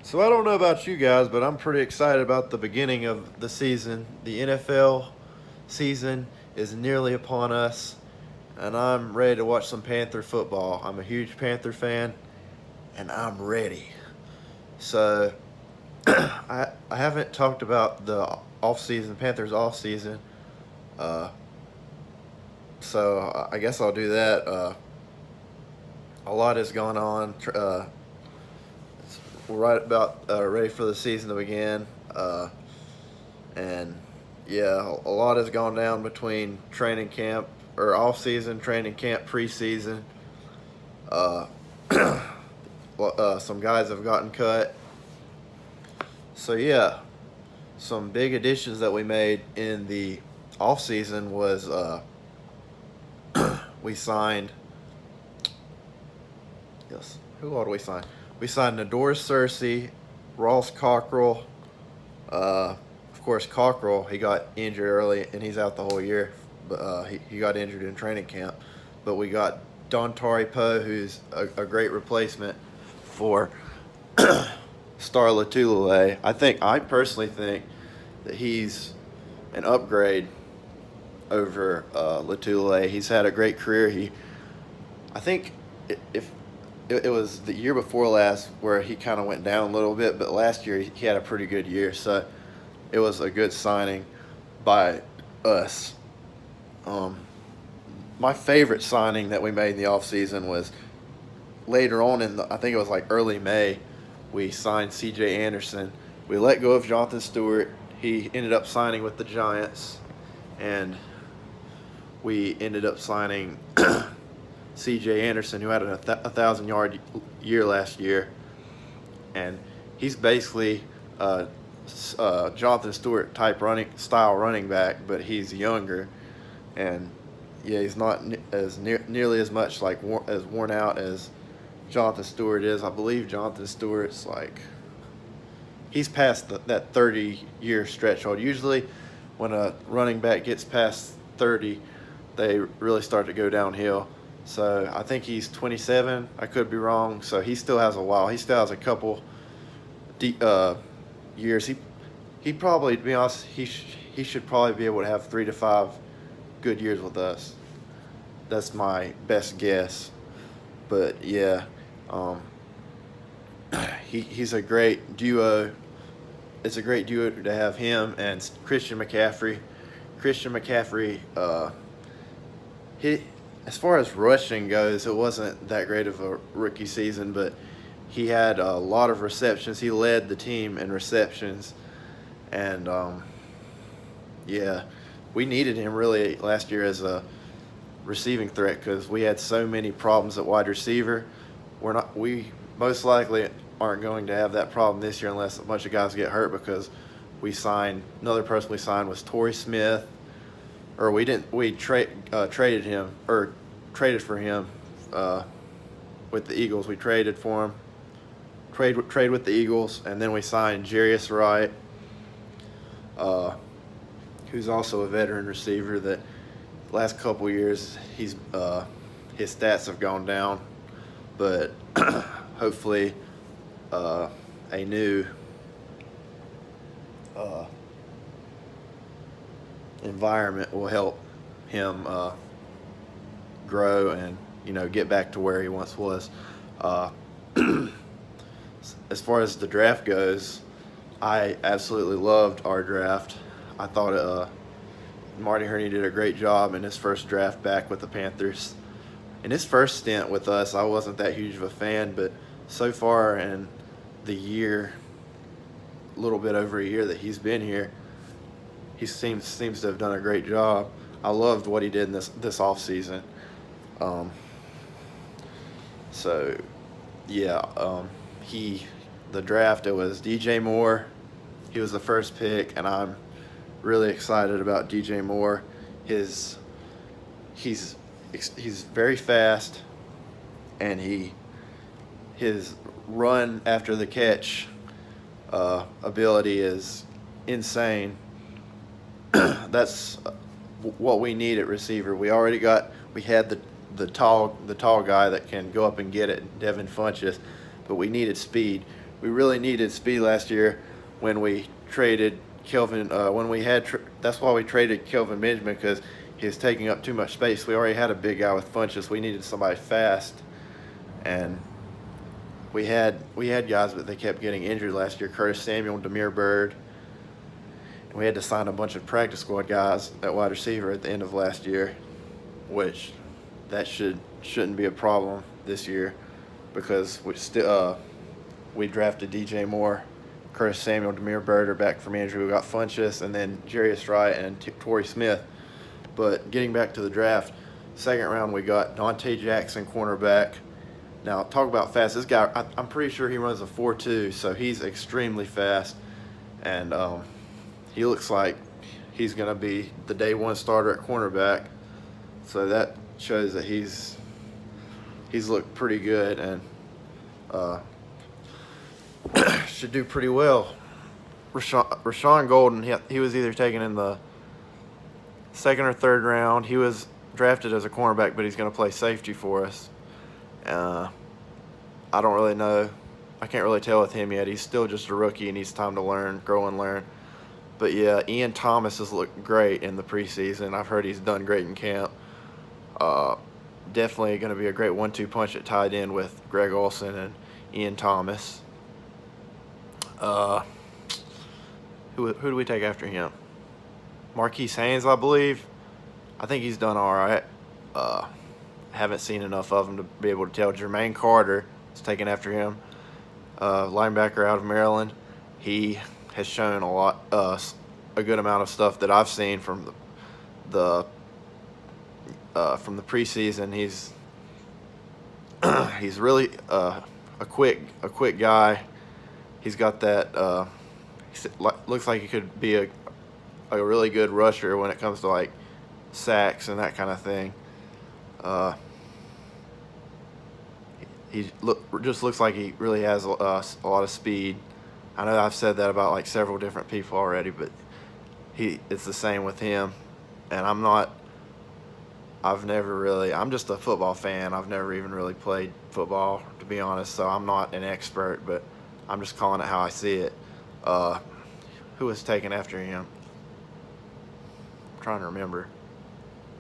So I don't know about you guys, but I'm pretty excited about the beginning of the season. The NFL season is nearly upon us, and I'm ready to watch some Panther football. I'm a huge Panther fan, and I'm ready. So I haven't talked about the off season, Panthers off season. Uh, so I guess I'll do that. A lot is going on. We're right about ready for the season to begin. And yeah, a lot has gone down between training camp or off season, training camp, preseason. Uh, some guys have gotten cut. So yeah, some big additions that we made in the off season was we signed. Yes, who all did we sign? We signed Nador Cersei, Ross Cockrell. Of course, Cockrell, he got injured early and he's out the whole year. But he got injured in training camp. But we got Dontari Poe, who's a great replacement for Star Latulele. I personally think that he's an upgrade over Latulele. He's had a great career. I think if it was the year before last where he kind of went down a little bit, but last year he had a pretty good year. So it was a good signing by us. My favorite signing that we made in the offseason was later on I think it was like early May, we signed C.J. Anderson. We let go of Jonathan Stewart. He ended up signing with the Giants, and we ended up signing C.J. Anderson, who had a 1,000-yard year last year, and he's basically Jonathan Stewart type running back, but he's younger, and yeah, he's not nearly as much like as worn out as Jonathan Stewart is. I believe Jonathan Stewart's like he's past that 30-year threshold. Usually, when a running back gets past 30, they really start to go downhill. So I think he's 27. I could be wrong. So he still has a while. He still has a couple years. He probably, to be honest, he should probably be able to have 3 to 5 good years with us. That's my best guess. But yeah, he's a great duo. It's a great duo to have him and Christian McCaffrey. Christian McCaffrey, as far as rushing goes, it wasn't that great of a rookie season, but he had a lot of receptions. He led the team in receptions, and yeah, we needed him really last year as a receiving threat because we had so many problems at wide receiver. We most likely aren't going to have that problem this year unless a bunch of guys get hurt because another person we signed was Torrey Smith, or traded him or traded for him with the Eagles. We traded for him, trade with the Eagles, and then we signed Jarius Wright, who's also a veteran receiver that last couple years his stats have gone down, but hopefully a new environment will help him grow and get back to where he once was. As far as the draft goes, I absolutely loved our draft. I thought Marty Herney did a great job in his first draft back with the Panthers. In his first stint with us, I wasn't that huge of a fan, but so far in the year, a little bit over a year that he's been here, he seems to have done a great job. I loved what he did in this offseason. So, yeah, the draft, it was DJ Moore. He was the first pick, and I'm really excited about DJ Moore. He's very fast, and his run after the catch ability is insane. That's what we need at receiver. We had the tall guy that can go up and get it, Devin Funchess, but we needed speed. we really needed speed last year when we traded Kelvin. That's why we traded Kelvin Benjamin, because he was taking up too much space. We already had a big guy with Funchess. We needed somebody fast, and we had guys, but they kept getting injured last year. Curtis Samuel, Demir Bird. And we had to sign a bunch of practice squad guys at wide receiver at the end of last year, which that shouldn't be a problem this year, because we drafted DJ Moore, Curtis Samuel, Demir Bird are back from injury. We got Funchess, and then Jarius Wright and Torrey Smith. But getting back to the draft, second round we got Dante Jackson, cornerback. Now, talk about fast. This guy, I'm pretty sure he runs a 4.2, so he's extremely fast. And he looks like he's going to be the day one starter at cornerback. So that shows that he's looked pretty good and should do pretty well. Rashawn Golden, he was either taken in the second or third round. He was drafted as a cornerback, but he's going to play safety for us. I don't really know. I can't really tell with him yet. He's still just a rookie and needs time to grow and learn. But yeah, Ian Thomas has looked great in the preseason. I've heard he's done great in camp. Definitely going to be a great 1-2 punch at tight end with Greg Olsen and Ian Thomas. Who do we take after him? Marquise Haynes, I believe. I think he's done all right. Haven't seen enough of him to be able to tell. Jermaine Carter is taken after him. Linebacker out of Maryland. He has shown a good amount of stuff that I've seen from the preseason. He's really a quick guy. He's got that. Looks like he could be a really good rusher when it comes to like sacks and that kind of thing. Just looks like he really has a lot of speed. I know I've said that about like several different people already, but it's the same with him. And I'm just a football fan. I've never even really played football, to be honest, so I'm not an expert, but I'm just calling it how I see it. Who was taken after him? I'm trying to remember.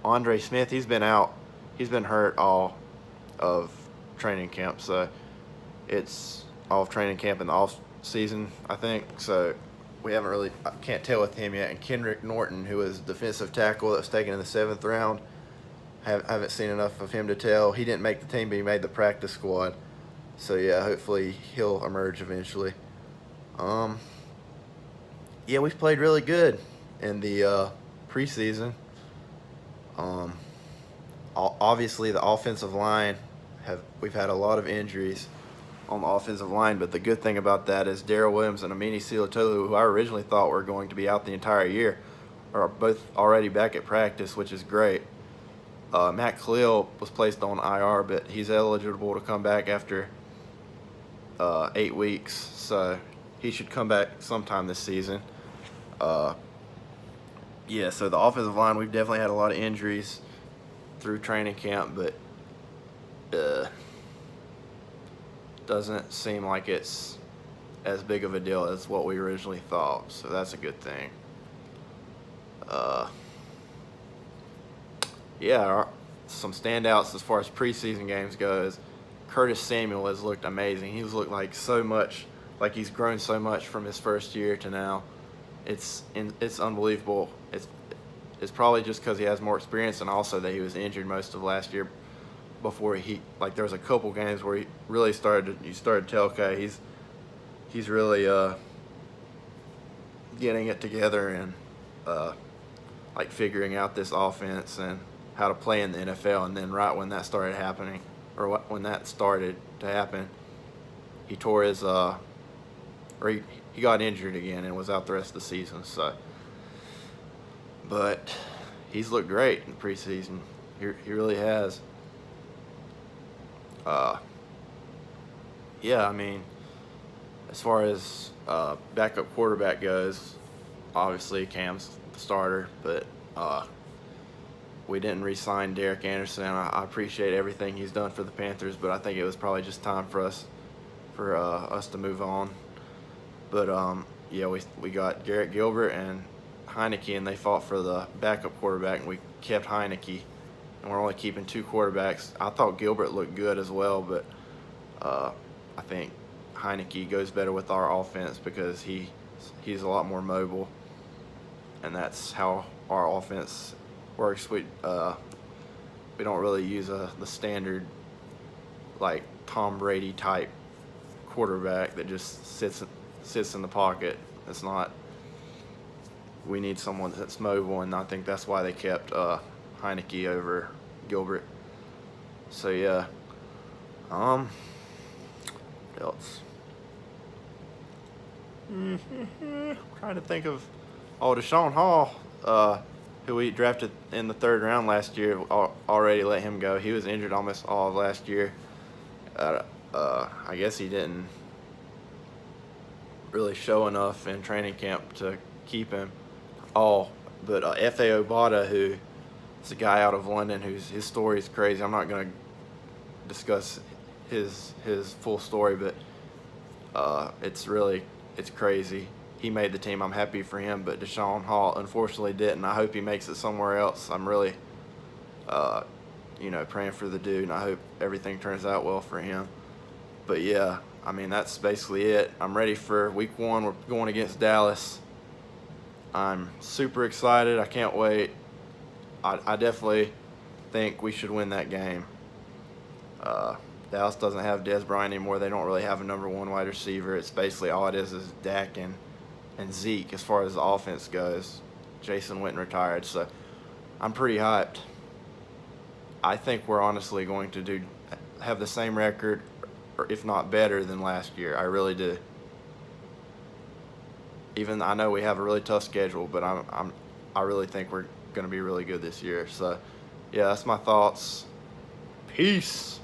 Andre Smith, he's been out. He's been hurt all of training camp, so it's all of training camp in the off season, I think. So I can't tell with him yet. And Kendrick Norton, who was defensive tackle that was taken in the 7th round, haven't seen enough of him to tell. He didn't make the team, but he made the practice squad. So yeah, hopefully he'll emerge eventually. Yeah, we've played really good in the preseason. Obviously the offensive line, we've had a lot of injuries on the offensive line, but the good thing about that is Darrell Williams and Amini Silatolu, who I originally thought were going to be out the entire year, are both already back at practice, which is great. Matt Khalil was placed on IR, but he's eligible to come back after 8 weeks, so he should come back sometime this season. Yeah, so the offensive line, we've definitely had a lot of injuries through training camp, but doesn't seem like it's as big of a deal as what we originally thought, so that's a good thing. Yeah, some standouts as far as preseason games goes. Curtis Samuel has looked amazing. He's looked like he's grown so much from his first year to now. It's unbelievable. It's probably just because he has more experience, and also that he was injured most of last year. Before there was a couple games where he really started to tell, okay, he's really getting it together and figuring out this offense and how to play in the NFL. And then right when that started happening, when that started to happen, he tore his he got injured again and was out the rest of the season. So, but he's looked great in the preseason. He really has. Yeah, I mean, as far as backup quarterback goes, obviously Cam's the starter, but we didn't re-sign Derek Anderson. I appreciate everything he's done for the Panthers, but I think it was probably just time for us to move on. But yeah, we got Garrett Gilbert and Heineke, and they fought for the backup quarterback, and we kept Heineke, and we're only keeping 2 quarterbacks. I thought Gilbert looked good as well, but I think Heineke goes better with our offense because he's a lot more mobile, and that's how our offense works. We don't really use the standard like Tom Brady type quarterback that just sits in the pocket. It's not. We need someone that's mobile, and I think that's why they kept Heineke over Gilbert. So yeah. What else? I'm trying to think of. Oh, Deshaun Hall, who we drafted in the 3rd round last year, already let him go. He was injured almost all of last year. I guess he didn't really show enough in training camp to keep him. Oh, but F.A. Obata, who is a guy out of London his story is crazy. I'm not going to discuss his full story, but it's crazy. He made the team. I'm happy for him, but Deshaun Hall unfortunately didn't. I hope he makes it somewhere else. I'm really, praying for the dude, and I hope everything turns out well for him. But yeah, I mean, that's basically it. I'm ready for week 1. We're going against Dallas. I'm super excited. I can't wait. I definitely think we should win that game. Dallas doesn't have Dez Bryant anymore. They don't really have a number 1 wide receiver. It's basically all it is Dak and Zeke as far as the offense goes. Jason Witten retired, so I'm pretty hyped. I think we're honestly going to have the same record, or if not better than last year. I really do. Even I know we have a really tough schedule, but I really think we're going to be really good this year. So, yeah, that's my thoughts. Peace.